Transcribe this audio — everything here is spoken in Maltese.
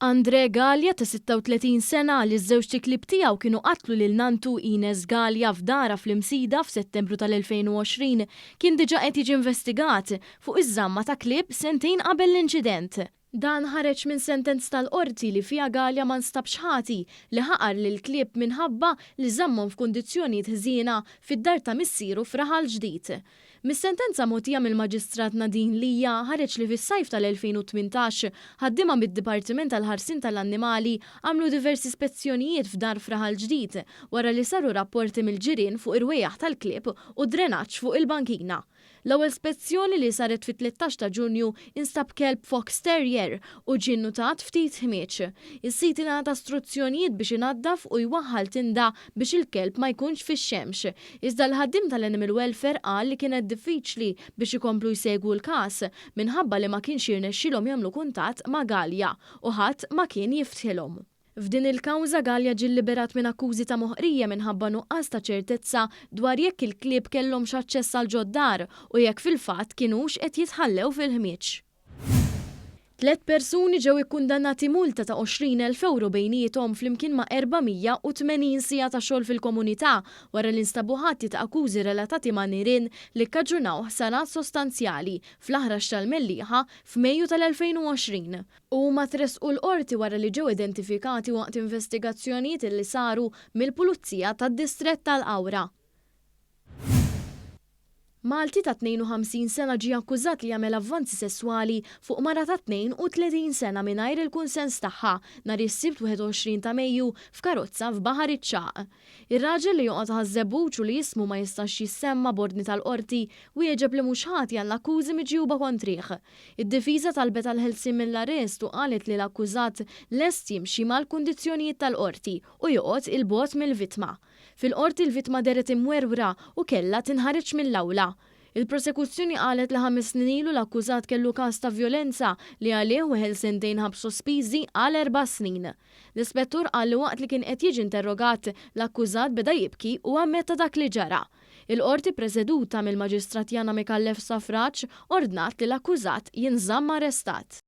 Andre Galja ta' 36 sena li ż-żewġ tiklib tiegħu kienu qatlu lil nantu Ines Galja f'dara fl-Imsida f'Settembru tal-2020 kien diġà qed jiġi investigat fuq iż-żamma ta' klieb sentejn qabel l-inċident. Dan ħareġ minn sentenz tal-qorti li fiha Galja ma nstabx ħati li ħaqar lil klieb minħabba li żammhom f'kundizzjonijiet ħżiena fid-dar ta' missieru f'Raħal Ġdid. Mis-sentenza mogħtija mill-Maġistrat Nadine Lija ħareġ li fis-sajf tal-2018 ħaddiema mid-Dipartiment tal-Ħarsien tal-Annimali għamlu diversi ispezzjonijiet f'dar f'Raħal Ġdid wara li saru rapporti mill-ġirien fuq ir-wejjaħ tal-klieb u drenaġġ fuq il-bankina. L-ewwel spezzjoni li saret fit-13 ta' Ġunju instab kelb Fox Terrier u ġie nnutat ftit ħmieġ. Is-sit ingħata istruzzjonijiet biex inaddaf u jwaħħal tinda biex il-kelb ma jkunx fix-xemx. Iżda l-ħaddiem tal-Animal Welfare qal li kienet diffiċli biex ikomplu jsegwu l-każ minħabba li ma kienx jirnexxilhom jagħmlu kuntatt ma' Galja u ħadd ma kien jiftħilhom. F'din il-kawża Galja ġie liberat minn akkużi ta' moħqrija minħabba nuqqas ta' ċertezza dwar jekk il-klieb kellhom x'aċċess għal ġoddar u jekk fil-fatt kienux qed jitħallew fil-ħmieġ. 3 persuni ġew ikkundannati multa ta' 20,000 euro bejniethom flimkien ma' 480 sija ta' xogħol fil-komunità wara li nstabu ħatti ta' akkużi relatati ma' nirien li kkaġunaw ħsarat sostanzjali fl-aħrax tal-Mellieħa f'Mejju tal-2020. Huma tresqu l-qorti wara li ġew identifikati waqt investigazzjonijiet li saru mill-Pulizija tad-Distrett tal-Qawra. Malti ta' 52 sena ġie akkużat li jagħmel avvanzi sesswali fuq mara ta' 32 sena mingħajr il-kunsens tagħha nhar is-Sibt 21 ta' Mejju f'karozza f'Baħar iċ-Ċaq. Ir-raġel li joqgħod ħażebbuġ u li jismu ma jistax jissemma b'ordni tal-qorti wieġeb li mhux ħati għall-akkużi miġjuba kontrih. Id-difiża talbet għall-ħelsien mill-arrest u qalet li l-akkużat lest jimxi mal-kundizzjonijiet tal-qorti u joqgħod il-bogħod mill-vittma. Fil-qorti l-vittma deret imwerwra u kellha tinħareġ mill-awla. Il-prosekuzzjoni qalet li 5 snin ilu l-akkużat kellu każ ta' vjolenza li għalih weħel sentejn ħabs sospiżi għal 4 snin. L-ispettur qal li waqt li kien qed jiġi interrogat l-akkużat beda jibki u ammetta dak li ġara. Il-qorti preżeduta mill-Maġistrat Jana Mikallef Safraċ ordnat li l-akkużat jinżamm arrestat.